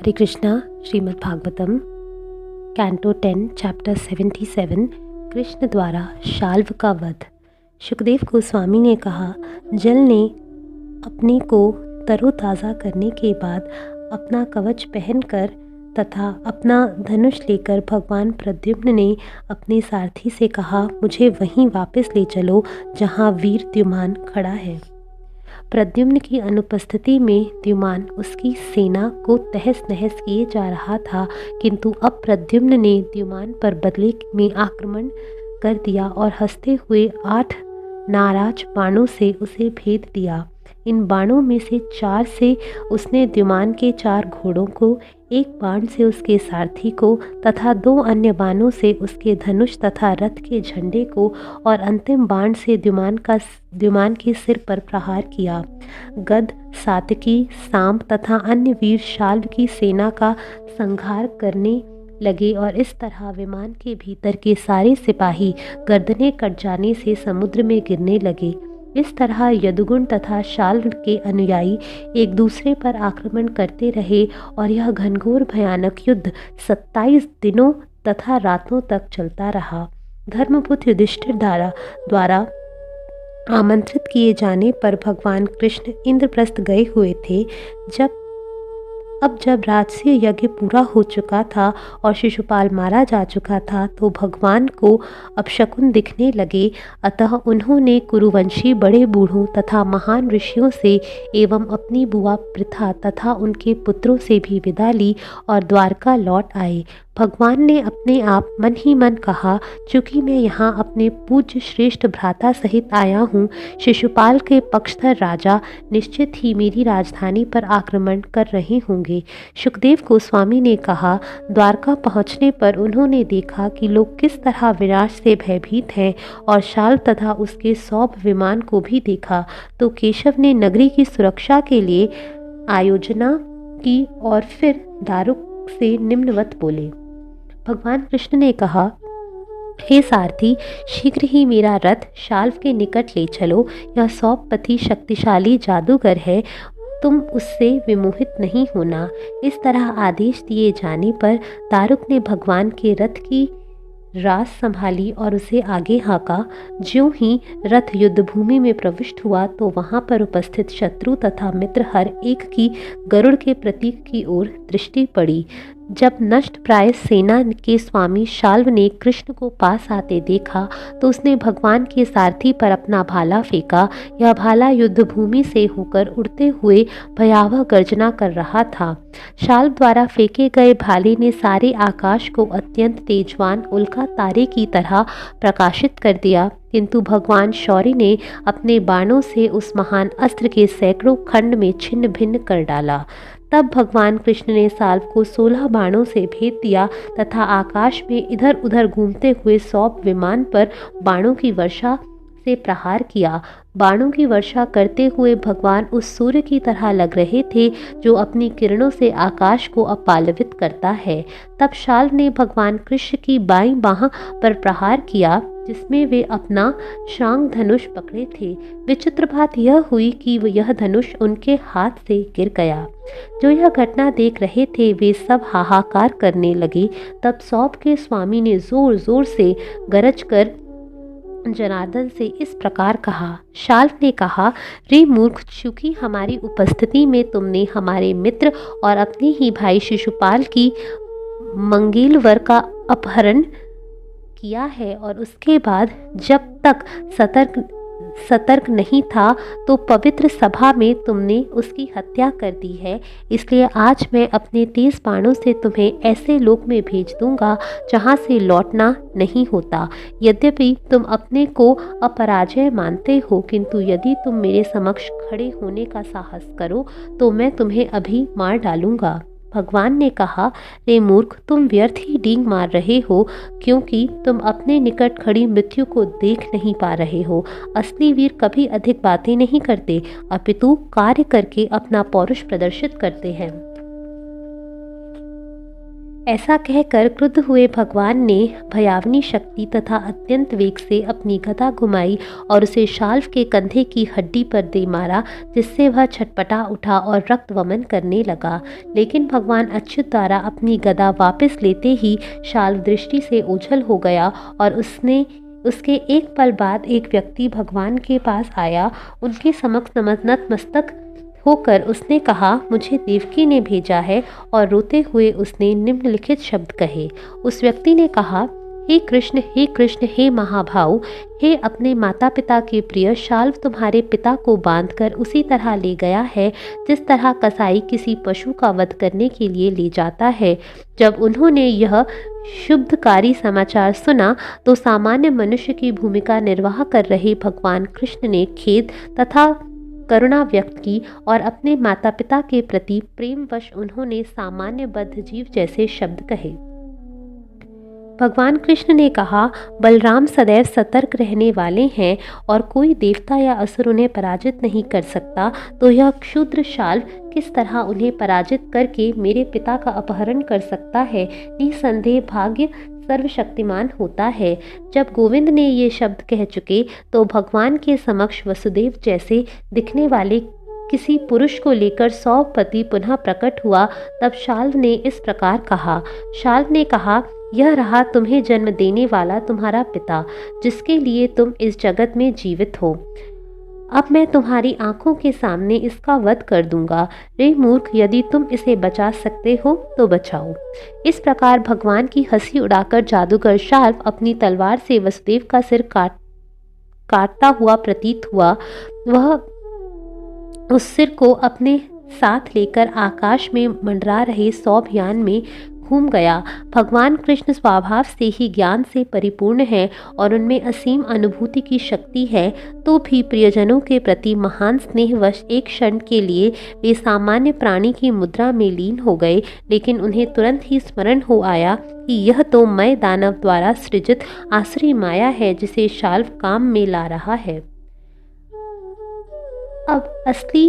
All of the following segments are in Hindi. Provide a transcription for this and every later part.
हरे कृष्णा। श्रीमद् भागवतम कैंटो 10 चैप्टर 77 कृष्ण द्वारा शाल्व का वध। सुखदेव गोस्वामी ने कहा, जल ने अपने को तरोताज़ा करने के बाद अपना कवच पहनकर तथा अपना धनुष लेकर भगवान प्रद्युम्न ने अपने सारथी से कहा, मुझे वहीं वापस ले चलो जहाँ वीर द्युमान खड़ा है। प्रद्युम्न की अनुपस्थिति में द्युमान उसकी सेना को तहस नहस किए जा रहा था, किंतु अब प्रद्युम्न ने द्युमान पर बदले में आक्रमण कर दिया और हंसते हुए 8 नाराज बाणों से उसे भेद दिया। इन बाणों में से 4 से उसने द्युमान के 4 घोड़ों को, 1 बाण से उसके सारथी को तथा 2 अन्य बाणों से उसके धनुष तथा रथ के झंडे को और अंतिम बाण से द्युमान के सिर पर प्रहार किया। गद, सातकी, सांब तथा अन्य वीर शाल्व की सेना का संहार करने लगे और इस तरह विमान के भीतर के सारे सिपाही गर्दनें कट जाने से समुद्र में गिरने लगे। इस तरह यदुगुण तथा शाल्व के अनुयायी एक दूसरे पर आक्रमण करते रहे और यह घनघोर भयानक युद्ध 27 दिनों तथा रातों तक चलता रहा। धर्मपुत्र युधिष्ठिर द्वारा आमंत्रित किए जाने पर भगवान कृष्ण इंद्रप्रस्थ गए हुए थे। जब राजसूय यज्ञ पूरा हो चुका था और शिशुपाल मारा जा चुका था तो भगवान को अपशकुन दिखने लगे। अतः उन्होंने कुरुवंशी बड़े बूढ़ों तथा महान ऋषियों से एवं अपनी बुआ पृथा तथा उनके पुत्रों से भी विदा ली और द्वारका लौट आए। भगवान ने अपने आप मन ही मन कहा, चूँकि मैं यहाँ अपने पूज्य श्रेष्ठ भ्राता सहित आया हूँ, शिशुपाल के पक्षधर राजा निश्चित ही मेरी राजधानी पर आक्रमण कर रहे होंगे। सुखदेव गोस्वामी ने कहा, द्वारका पहुँचने पर उन्होंने देखा कि लोग किस तरह विनाश से भयभीत हैं और शाल्व तथा उसके सौभ विमान को भी देखा। तो केशव ने नगरी की सुरक्षा के लिए आयोजना की और फिर दारुक से निम्नवत बोले। भगवान कृष्ण ने कहा, हे सारथी, शीघ्र ही मेरा रथ शाल्व के निकट ले चलो। यह सौपपति शक्तिशाली जादूगर है, तुम उससे विमोहित नहीं होना। इस तरह आदेश दिए जाने पर दारुक ने भगवान के रथ की रास संभाली और उसे आगे हाँका। ज्यों ही रथ युद्धभूमि में प्रविष्ट हुआ तो वहां पर उपस्थित शत्रु तथा मित्र हर एक की गरुड़ के प्रतीक की ओर दृष्टि पड़ी। जब नष्ट प्राय सेना के स्वामी शाल्व ने कृष्ण को पास आते देखा तो उसने भगवान के सारथी पर अपना भाला फेंका। यह भाला युद्धभूमि से होकर उड़ते हुए भयावह गर्जना कर रहा था। शाल्व द्वारा फेंके गए भाले ने सारे आकाश को अत्यंत तेजवान उल्का तारे की तरह प्रकाशित कर दिया, किंतु भगवान शौर्य ने अपने बाणों से उस महान अस्त्र के सैकड़ों खंड में छिन्न भिन्न कर डाला। तब भगवान कृष्ण ने शाल्व को 16 बाणों से भेद दिया तथा आकाश में इधर उधर घूमते हुए सौभ विमान पर बाणों की वर्षा से प्रहार किया। बाणों की वर्षा करते हुए भगवान उस सूर्य की तरह लग रहे थे जो अपनी किरणों से आकाश को अपालवित करता है। तब शाल्व ने भगवान कृष्ण की बाईं बाह पर प्रहार किया जिसमें वे अपना शांग धनुष पकड़े थे। विचित्र बात यह हुई कि यह धनुष उनके हाथ से गिर गया। जो यह घटना देख रहे थे वे सब हाहाकार करने लगे। तब सौभ के स्वामी ने जोर जोर से गरज कर जनार्दन से इस प्रकार कहा। शाल्व ने कहा, रे मूर्ख, चूंकि हमारी उपस्थिति में तुमने हमारे मित्र और अपने ही भाई शिशुपाल की मंगेलवर का अपहरण किया है और उसके बाद जब तक सतर्क नहीं था तो पवित्र सभा में तुमने उसकी हत्या कर दी है। इसलिए आज मैं अपने 30 बाणों से तुम्हें ऐसे लोक में भेज दूंगा जहां से लौटना नहीं होता। यद्यपि तुम अपने को अपराजय मानते हो, किंतु यदि तुम मेरे समक्ष खड़े होने का साहस करो तो मैं तुम्हें अभी मार डालूंगा। भगवान ने कहा, रे मूर्ख, तुम व्यर्थ ही डींग मार रहे हो, क्योंकि तुम अपने निकट खड़ी मृत्यु को देख नहीं पा रहे हो। असली वीर कभी अधिक बातें नहीं करते, अपितु कार्य करके अपना पौरुष प्रदर्शित करते हैं। ऐसा कहकर क्रुद्ध हुए भगवान ने भयावनी शक्ति तथा अत्यंत वेग से अपनी गदा घुमाई और उसे शाल्व के कंधे की हड्डी पर दे मारा, जिससे वह छटपटा उठा और रक्त वमन करने लगा। लेकिन भगवान अच्युत द्वारा अपनी गदा वापस लेते ही शाल्व दृष्टि से ओझल हो गया और उसके एक पल बाद एक व्यक्ति भगवान के पास आया। उनके समक्ष नतमस्तक होकर उसने कहा, मुझे देवकी ने भेजा है, और रोते हुए उसने निम्नलिखित शब्द कहे। उस व्यक्ति ने कहा, हे कृष्ण, हे कृष्ण, हे महाभाव, हे अपने माता पिता के प्रिय, शाल्व तुम्हारे पिता को बांधकर उसी तरह ले गया है जिस तरह कसाई किसी पशु का वध करने के लिए ले जाता है। जब उन्होंने यह शुभकारी समाचार सुना तो सामान्य मनुष्य की भूमिका निर्वाह कर रहे भगवान कृष्ण ने खेद तथा करुणा व्यक्त की और अपने माता पिता के प्रति प्रेमवश उन्होंने सामान्य बद्ध जीव जैसे शब्द कहे। भगवान कृष्ण ने कहा, बलराम सदैव सतर्क रहने वाले हैं और कोई देवता या असुर उन्हें पराजित नहीं कर सकता, तो यह क्षुद्र शाल्व किस तरह उन्हें पराजित करके मेरे पिता का अपहरण कर सकता है। निसंदेह भाग्य सर्वशक्तिमान होता है। जब गोविंद ने ये शब्द कह चुके तो भगवान के समक्ष वसुदेव जैसे दिखने वाले किसी पुरुष को लेकर 100 पति पुनः प्रकट हुआ। तब शाल्व ने इस प्रकार कहा। शाल्व ने कहा, यह रहा तुम्हें जन्म देने वाला तुम्हारा पिता, जिसके लिए तुम इस जगत में जीवित हो। अब मैं तुम्हारी आंखों के सामने इसका वध कर दूंगा। रे मूर्ख, यदि तुम इसे बचा सकते हो तो बचाओ। इस प्रकार भगवान की हंसी उड़ाकर जादूगर शाल्व अपनी तलवार से वसुदेव का सिर काटता हुआ प्रतीत हुआ। वह उस सिर को अपने साथ लेकर आकाश में मंडरा रहे सौभयान में घूम गया। भगवान कृष्ण स्वभाव से ही ज्ञान से परिपूर्ण है और उनमें असीम अनुभूति की शक्ति है, तो भी प्रियजनों के प्रति महान स्नेहवश एक क्षण के लिए वे सामान्य प्राणी की मुद्रा में लीन हो गए। लेकिन उन्हें तुरंत ही स्मरण हो आया कि यह तो मय दानव द्वारा सृजित आसुरी माया है जिसे शाल्व काम में ला रहा है। अब असली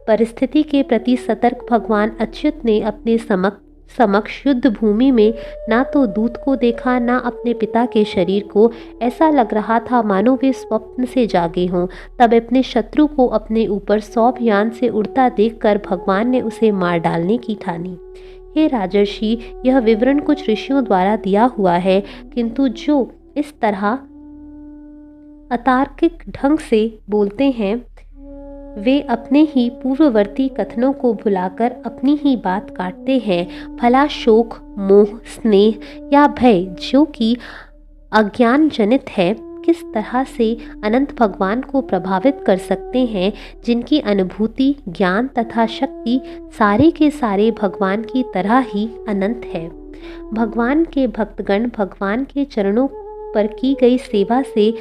परिस्थिति के प्रति सतर्क भगवान अच्युत ने अपने समक्ष युद्ध भूमि में ना तो दूत को देखा, ना अपने पिता के शरीर को। ऐसा लग रहा था मानो वे स्वप्न से जागे हों। तब अपने शत्रु को अपने ऊपर सौभयान से उड़ता देखकर भगवान ने उसे मार डालने की ठानी। हे राजर्षि, यह विवरण कुछ ऋषियों द्वारा दिया हुआ है, किंतु जो इस तरह अतार्किक ढंग से बोलते हैं वे अपने ही पूर्ववर्ती कथनों को भुलाकर अपनी ही बात काटते हैं। भला शोक, मोह, स्नेह या भय जो कि अज्ञान जनित है, किस तरह से अनंत भगवान को प्रभावित कर सकते हैं, जिनकी अनुभूति, ज्ञान तथा शक्ति सारे के सारे भगवान की तरह ही अनंत है। भगवान के भक्तगण भगवान के चरणों पर की गई सेवा से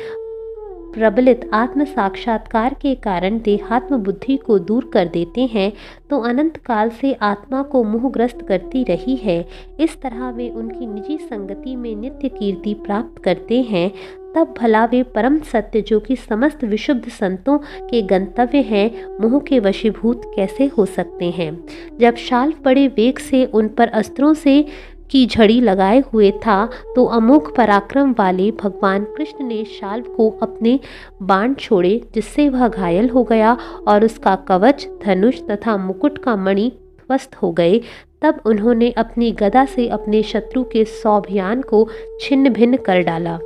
प्रबलित आत्म साक्षात्कार के कारण देहात्म बुद्धि को दूर कर देते हैं, तो अनंत काल से आत्मा को मोहग्रस्त करती रही है। इस तरह वे उनकी निजी संगति में नित्य कीर्ति प्राप्त करते हैं। तब भला वे परम सत्य जो कि समस्त विशुद्ध संतों के गंतव्य हैं, मोह के वशीभूत कैसे हो सकते हैं। जब शाल्व बड़े वेग से उन पर अस्त्रों से की झड़ी लगाए हुए था, तो अमोघ पराक्रम वाले भगवान कृष्ण ने शाल्व को अपने बाण छोड़े, जिससे वह घायल हो गया और उसका कवच, धनुष तथा मुकुट का मणि ध्वस्त हो गए। तब उन्होंने अपनी गदा से अपने शत्रु के सौभयान को छिन्न भिन्न कर डाला।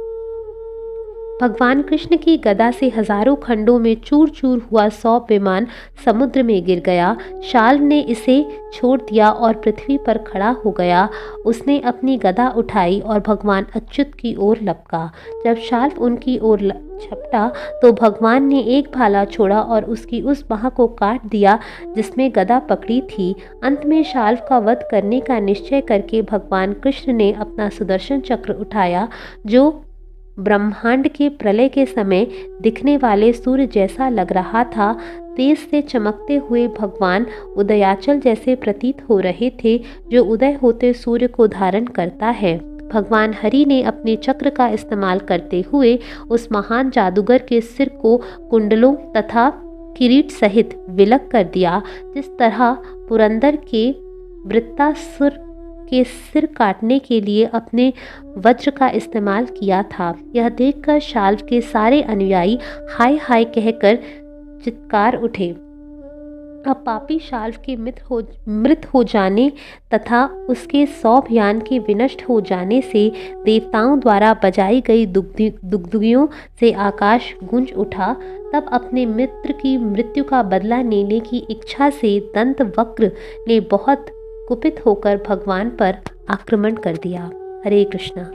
भगवान कृष्ण की गदा से हजारों खंडों में चूर चूर हुआ 100 विमान समुद्र में गिर गया। शाल्व ने इसे छोड़ दिया और पृथ्वी पर खड़ा हो गया। उसने अपनी गदा उठाई और भगवान अच्युत की ओर लपका। जब शाल्व उनकी ओर झपटा तो भगवान ने एक भाला छोड़ा और उसकी उस बाह को काट दिया जिसमें गदा पकड़ी थी। अंत में शाल्व का वध करने का निश्चय करके भगवान कृष्ण ने अपना सुदर्शन चक्र उठाया, जो ब्रह्मांड के प्रलय के समय दिखने वाले सूर्य जैसा लग रहा था। तेज से चमकते हुए भगवान उदयाचल जैसे प्रतीत हो रहे थे, जो उदय होते सूर्य को धारण करता है। भगवान हरि ने अपने चक्र का इस्तेमाल करते हुए उस महान जादूगर के सिर को कुंडलों तथा किरीट सहित विलग कर दिया। जिस तरह पुरंदर के वृत्तासुर के सिर काटने के लिए अपने वज्र का इस्तेमाल किया था। यह देखकर शाल्व के सारे अनुयायी हाय हाय कहकर चित्कार उठे। अब पापी शाल्व के मृत हो जाने तथा उसके 100 यान के विनष्ट हो जाने से देवताओं द्वारा बजाई गई दुगदुगियों से आकाश गूंज उठा। तब अपने मित्र की मृत्यु का बदला लेने की इच्छा से दंतवक्र ने बहुत कुपित होकर भगवान पर आक्रमण कर दिया। हरे कृष्णा।